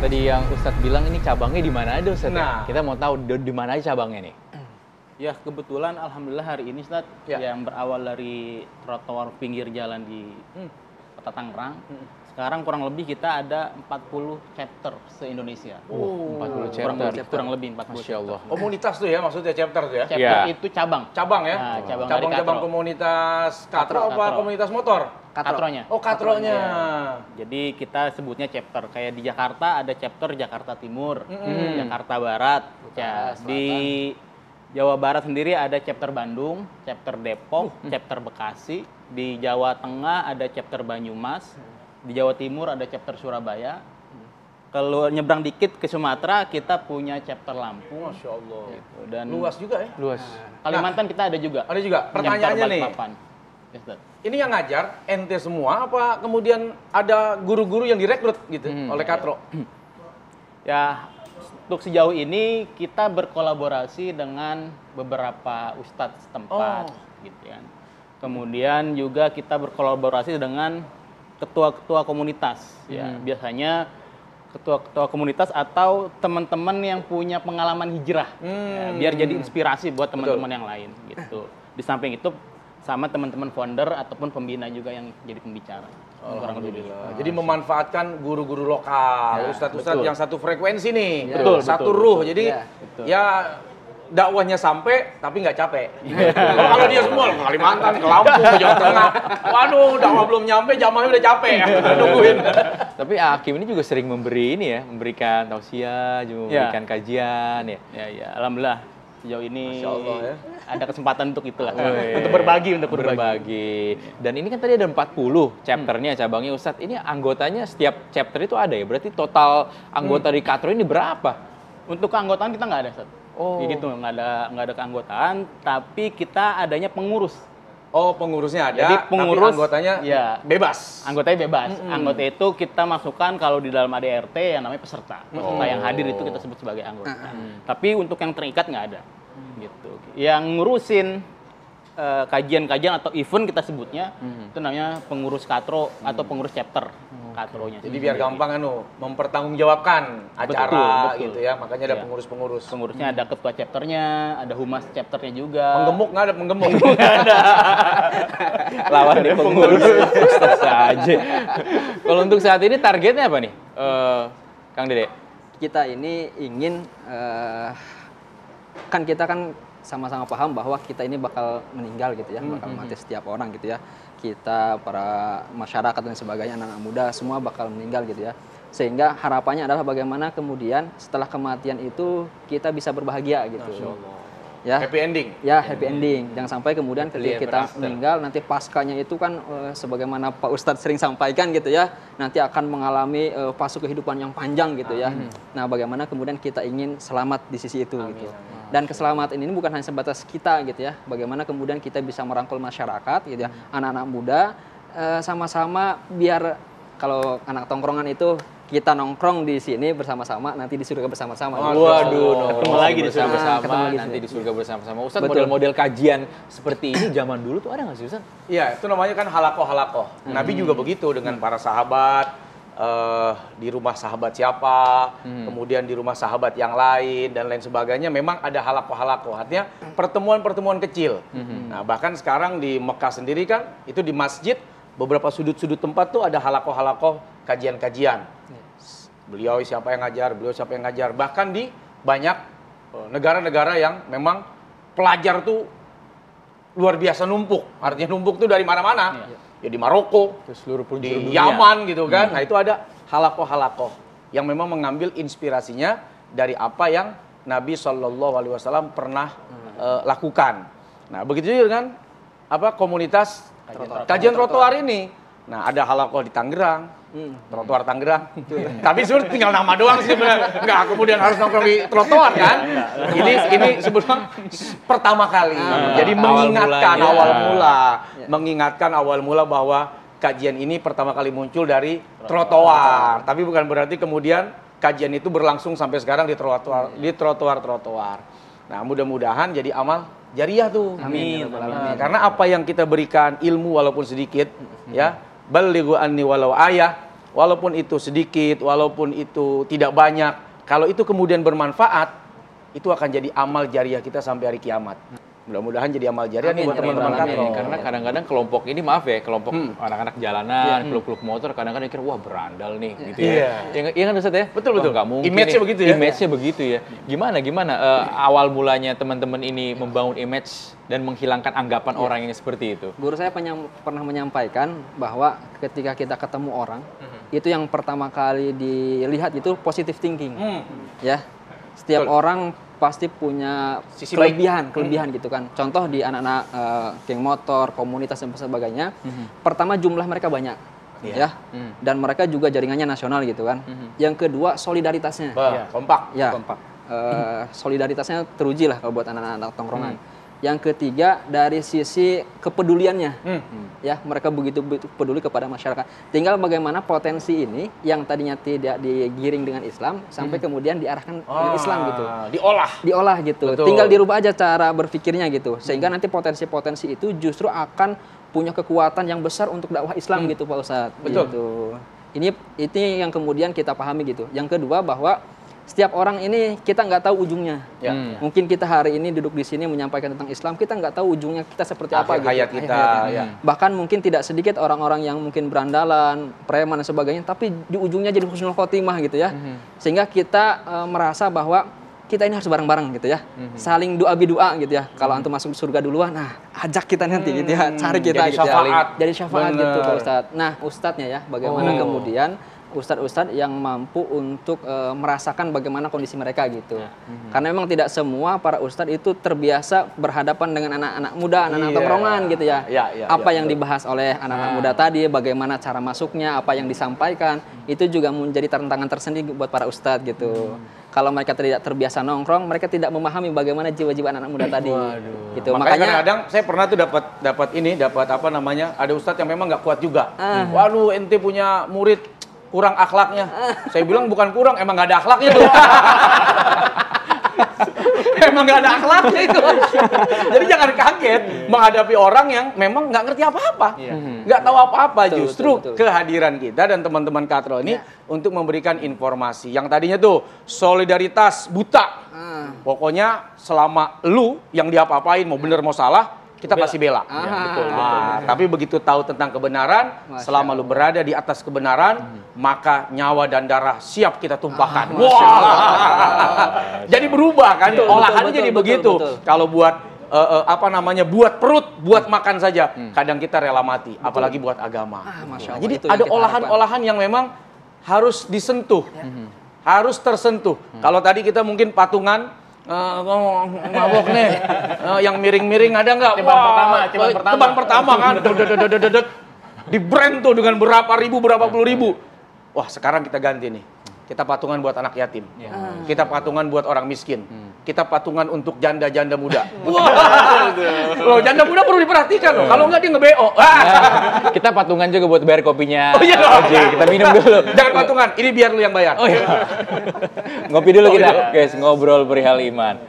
tadi yang Ustadz bilang ini cabangnya di mana aja Ustadz? Nah. Kita mau tahu di mana aja cabangnya nih. Ya kebetulan alhamdulillah hari ini Ustaz Ya. yang berawal dari trotoar pinggir jalan di Kota Tangerang. Sekarang kurang lebih kita ada 40 chapter se-Indonesia. 40 Kurang lebih 40 Masya Allah. Komunitas tuh ya, maksudnya chapter tuh ya? Chapter Ya. itu cabang. Cabang ya? Nah, cabang dari Cabang-cabang Katro. komunitas katro apa Katro. komunitas motor? Katronya. Oh, katronya. Jadi kita sebutnya chapter. Kayak di Jakarta ada chapter Jakarta Timur, Jakarta Barat. Ya, di Jawa Barat sendiri ada chapter Bandung, chapter Depok, chapter Bekasi. Di Jawa Tengah ada chapter Banyumas. Di Jawa Timur ada chapter Surabaya. Kalau nyebrang dikit ke Sumatera kita punya chapter Lampung. Masya Allah. Gitu. Dan Luas juga ya? Luas. Kalimantan kita ada juga. Ada juga. Chapter Pertanyaannya nih, Balikpapan. Yes, Dad. ini yang ngajar ente semua apa kemudian ada guru-guru yang direkrut gitu oleh Katro? Ya, untuk sejauh ini kita berkolaborasi dengan beberapa ustadz setempat, gitu kan. Kemudian juga kita berkolaborasi dengan ketua-ketua komunitas. Ya, biasanya ketua-ketua komunitas atau teman-teman yang punya pengalaman hijrah, ya, biar jadi inspirasi buat teman-teman yang lain, gitu. Di samping itu sama teman-teman founder ataupun pembina juga yang jadi pembicara. Kurang lebih. Jadi memanfaatkan guru-guru lokal, ustadz-ustadz betul. yang satu frekuensi nih, Betul, satu betul, ruh. betul. Jadi betul. ya dakwahnya sampai tapi nggak capek. Kalau dia semua ke Kalimantan, ke Lampung, ke Jawa Tengah, waduh dakwah belum nyampe, jamaahnya udah capek ya, nungguin. Tapi Hakim ini juga sering memberi ini ya, memberikan tausiah, juga memberikan kajian ya. Ya, alhamdulillah sejauh ini Masya Allah, ya. ada kesempatan untuk itulah. iya. Untuk berbagi. Berbagi. Dan ini kan tadi ada 40 chapternya cabangnya Ustadz. Ini anggotanya setiap chapter itu ada ya? Berarti total anggota di Katro ini berapa? Untuk keanggotaan kita nggak ada, Ustaz. Oh. Kayak gitu, nggak ada keanggotaan, tapi kita adanya pengurus. Oh, pengurusnya ada, Jadi pengurus, tapi anggotanya ya. bebas. Anggotanya bebas. Anggota itu kita masukkan kalau di dalam ADRT yang namanya peserta. Peserta yang hadir itu kita sebut sebagai anggota. Tapi untuk yang terikat nggak ada. Gitu. Yang ngurusin kajian-kajian atau event kita sebutnya itu namanya pengurus katro atau pengurus chapter katronya. Jadi biar gampang mempertanggungjawabkan acara betul. gitu ya, makanya ada Iya. pengurus-pengurus. Pengurusnya ada ketua chapternya, ada humas chapternya juga. Penggemuk nggak ada penggemuk. Lawan di pengurus. Ustadz saja. Kalau untuk saat ini targetnya apa nih? Kang Dede? Kita ini ingin kan kita kan sama-sama paham bahwa kita ini bakal meninggal gitu ya, bakal mati setiap orang gitu ya. Kita para masyarakat dan sebagainya, anak-anak muda semua bakal meninggal gitu ya. Sehingga harapannya adalah bagaimana kemudian setelah kematian itu kita bisa berbahagia gitu. Ya. Happy ending. Ya, happy ending. Jangan sampai kemudian ketika ever kita after. meninggal nanti paskanya itu kan sebagaimana Pak Ustadz sering sampaikan gitu ya, nanti akan mengalami fase kehidupan yang panjang gitu ya. Nah, bagaimana kemudian kita ingin selamat di sisi itu gitu. Dan keselamatan ini bukan hanya sebatas kita gitu ya. Bagaimana kemudian kita bisa merangkul masyarakat gitu ya, anak-anak muda sama-sama biar kalau anak tongkrongan itu kita nongkrong di sini bersama-sama, nanti di surga bersama-sama. Waduh, Ketemu lagi di surga. bersama-sama, Ketemu lagi di nanti surga. di surga bersama-sama. Ustadz, Betul. model-model kajian seperti ini zaman dulu tuh ada nggak sih Ustadz? Iya, itu namanya kan halakoh-halakoh. Nabi juga begitu dengan para sahabat, di rumah sahabat siapa, kemudian di rumah sahabat yang lain, dan lain sebagainya. Memang ada halakoh-halakoh, artinya pertemuan-pertemuan kecil. Nah, bahkan sekarang di Mekah sendiri kan, itu di masjid, beberapa sudut-sudut tempat tuh ada halakoh-halakoh kajian-kajian. Beliau siapa yang ngajar, beliau siapa yang ngajar. Bahkan di banyak negara-negara yang memang pelajar tuh luar biasa numpuk. Artinya numpuk tuh dari mana-mana. Ya di Maroko, Terus seluruh penjuru di dunia. Yaman gitu kan. Nah, itu ada halakoh-halakoh yang memang mengambil inspirasinya dari apa yang Nabi SAW pernah lakukan. Nah, begitu juga dengan komunitas kajian trotoar ini. Nah, ada halakoh di Tangerang, trotoar Tangerang. Tapi sebenarnya tinggal nama doang sih sebenarnya. Enggak kemudian harus nongkrong di trotoar kan. Ini sebetulnya pertama kali. Jadi mengingatkan mengingatkan awal mula bahwa kajian ini pertama kali muncul dari trotoar. Tapi bukan berarti kemudian kajian itu berlangsung sampai sekarang di trotoar. Nah, mudah-mudahan jadi amal jariah tuh. Amin. Karena apa yang kita berikan ilmu walaupun sedikit, ya, balighu anni walau ayah, walaupun itu sedikit, walaupun itu tidak banyak, kalau itu kemudian bermanfaat, itu akan jadi amal jariah kita sampai hari kiamat. Mudah-mudahan jadi amal jariah nih buat teman-teman Amin. katrol. Karena kadang-kadang kelompok ini, maaf ya, kelompok anak-anak jalanan, klub-klub motor, kadang-kadang mikir, wah berandal nih, gitu ya. Iya kan Ustaz ya? Betul, betul. Wah, nggak mungkin Image-nya nih. begitu ya? Image-nya begitu ya. Gimana awal mulanya teman-teman ini membangun image dan menghilangkan anggapan orang ini seperti itu? Guru saya pernah menyampaikan bahwa ketika kita ketemu orang, itu yang pertama kali dilihat itu positive thinking. Ya. Setiap orang pasti punya Sisi baik. kelebihan gitu kan. Contoh di anak-anak geng motor, komunitas dan sebagainya. Pertama jumlah mereka banyak, ya. Dan mereka juga jaringannya nasional gitu kan. Yang kedua solidaritasnya. Kompak. Ya. Solidaritasnya teruji lah kalau buat anak-anak tongkrongan. Yang ketiga dari sisi kepeduliannya, ya mereka begitu peduli kepada masyarakat. Tinggal bagaimana potensi ini yang tadinya tidak digiring dengan Islam sampai kemudian diarahkan dengan Islam gitu, diolah gitu. Betul. Tinggal dirubah aja cara berpikirnya gitu, sehingga nanti potensi-potensi itu justru akan punya kekuatan yang besar untuk dakwah Islam gitu Pak Ustadz. Betul. Gitu. Ini yang kemudian kita pahami gitu. Yang kedua bahwa setiap orang ini kita nggak tahu ujungnya. Ya. Mungkin kita hari ini duduk di sini menyampaikan tentang Islam, kita nggak tahu ujungnya kita seperti apa Akhir hayat gitu. kita, hayatnya. ya. Bahkan mungkin tidak sedikit orang-orang yang mungkin berandalan, preman dan sebagainya, tapi di ujungnya jadi husnul khotimah gitu ya. Sehingga kita merasa bahwa kita ini harus bareng-bareng gitu ya. Saling doa gitu ya. Kalau antum masuk surga duluan, nah ajak kita nanti gitu ya. Cari kita Jadi gitu syafaat. ya. Jadi syafaat Bener. gitu Pak Ustadz. Nah Ustadznya ya, bagaimana kemudian ustadz-ustadz yang mampu untuk merasakan bagaimana kondisi mereka gitu. Karena memang tidak semua para ustadz itu terbiasa berhadapan dengan anak-anak muda, anak-anak tongkrongan gitu ya. Apa yang dibahas oleh anak-anak muda tadi, bagaimana cara masuknya, apa yang disampaikan, itu juga menjadi tantangan tersendiri buat para ustadz gitu. Kalau mereka tidak terbiasa nongkrong, mereka tidak memahami bagaimana jiwa-jiwa anak muda tadi. Gitu. Makanya kadang-kadang saya pernah tuh dapat apa namanya, ada ustadz yang memang nggak kuat juga. Waduh, ente punya murid kurang akhlaknya. Saya bilang bukan kurang, emang nggak ada akhlaknya tuh. Emang nggak ada akhlaknya itu. Jadi jangan kaget menghadapi orang yang memang nggak ngerti apa-apa, nggak tahu apa-apa. Justru betul. kehadiran kita dan teman-teman katrol ini untuk memberikan informasi. Yang tadinya tuh solidaritas buta. Pokoknya selama lu yang diapa-apain mau bener mau salah, kita pasti bela. Betul. Tapi begitu tahu tentang kebenaran, selama lu berada di atas kebenaran, maka nyawa dan darah siap kita tumpahkan. Jadi berubah kan, olahannya jadi begitu. Kalau buat buat perut, buat makan saja, kadang kita rela mati, apalagi buat agama. Masya Allah, Jadi itu yang ada kita olahan-olahan yang memang harus disentuh, harus tersentuh. Kalau tadi kita mungkin patungan, mabok nih, yang miring-miring ada nggak? Teban pertama kan, di brand tuh dengan berapa puluh ribu. Wah sekarang kita ganti nih, kita patungan buat anak yatim, kita patungan buat orang miskin, kita patungan untuk janda-janda muda. Loh, janda muda perlu diperhatikan loh, kalau nggak dia nge-BO. Kita patungan juga buat bayar kopinya. Oh iya dong. Oji, kita minum dulu. Jangan patungan, ini biar lu yang bayar. Oh iya. Ngopi dulu kita, guys, ngobrol perihal iman.